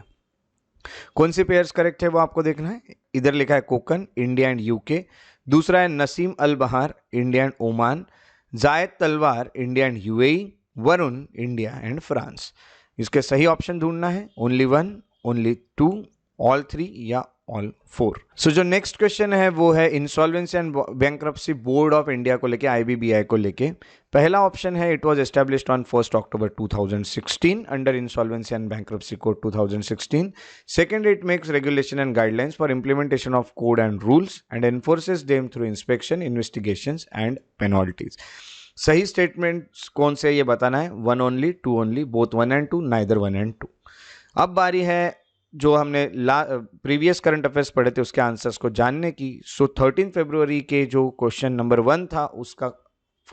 कौन सी पेयर्स करेक्ट है वो आपको देखना है। इधर लिखा है कोकन, इंडिया एंड यूके। दूसरा है नसीम अल बहार, इंडिया एंड ओमान। जायद तलवार, India and UAE. Varun, India and France. इसके सही ऑप्शन ढूंढना है, ओनली 1, ओनली 2, ऑल 3 या ऑल 4। सो जो नेक्स्ट क्वेश्चन है वो है insolvency and bankruptcy board of India को लेके, आईबीबीआई को लेके। पहला ऑप्शन है, it was established on 1 October 2016 under insolvency and bankruptcy code 2016। Second, it makes regulation and guidelines for implementation of code and rules and एनफोर्सेस them through inspection, investigations and penalties. सही statements कौन से ये बताना है, 1 only, 2 only, both 1 and 2, neither 1 and 2। अब बारी है जो हमने प्रीवियस करंट अफेयर्स पढ़े थे उसके आंसर्स को जानने की। सो 13 फरवरी के जो क्वेश्चन नंबर 1 था उसका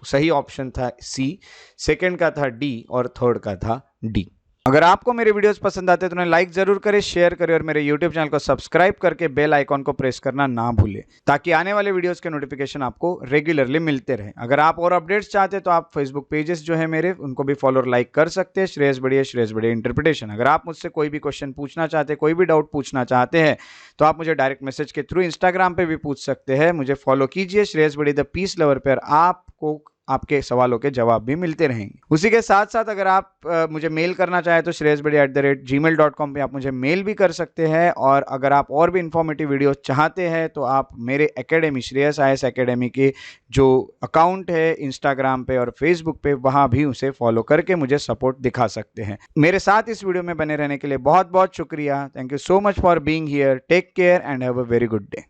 सही ऑप्शन था सी, सेकंड का था डी और थर्ड का था डी। अगर आपको मेरे वीडियोस पसंद आते हैं तो उन्हें लाइक जरूर करें, शेयर करें और मेरे यूट्यूब चैनल को सब्सक्राइब करके बेल आइकॉन को प्रेस करना ना भूलें, ताकि आने वाले वीडियोस के नोटिफिकेशन आपको रेगुलरली मिलते रहे। अगर आप और अपडेट्स चाहते हैं तो आप फेसबुक पेजेस जो है मेरे, उनको भी फॉलो और लाइक कर सकते हैं, श्रेयस बढ़िया इंटरप्रिटेशन। अगर आप मुझसे कोई भी क्वेश्चन पूछना चाहते हैं, कोई भी डाउट पूछना चाहते हैं, तो आप मुझे डायरेक्ट मैसेज के थ्रू इंस्टाग्राम पे भी पूछ सकते हैं। मुझे फॉलो कीजिए श्रेयस बढ़िया द पीस लवर पे, और आपको आपके सवालों के जवाब भी मिलते रहेंगे। उसी के साथ साथ अगर आप मुझे मेल करना चाहें तो shreyasbadi@gmail.com पे आप मुझे मेल भी कर सकते हैं। और अगर आप और भी इंफॉर्मेटिव वीडियो चाहते हैं तो आप मेरे एकेडमी श्रेयस IAS एकेडमी के जो अकाउंट है इंस्टाग्राम पे और फेसबुक पे, वहां भी उसे फॉलो करके मुझे सपोर्ट दिखा सकते हैं। मेरे साथ इस वीडियो में बने रहने के लिए बहुत बहुत शुक्रिया। Thank you so much for being here. Take care and have a very good day.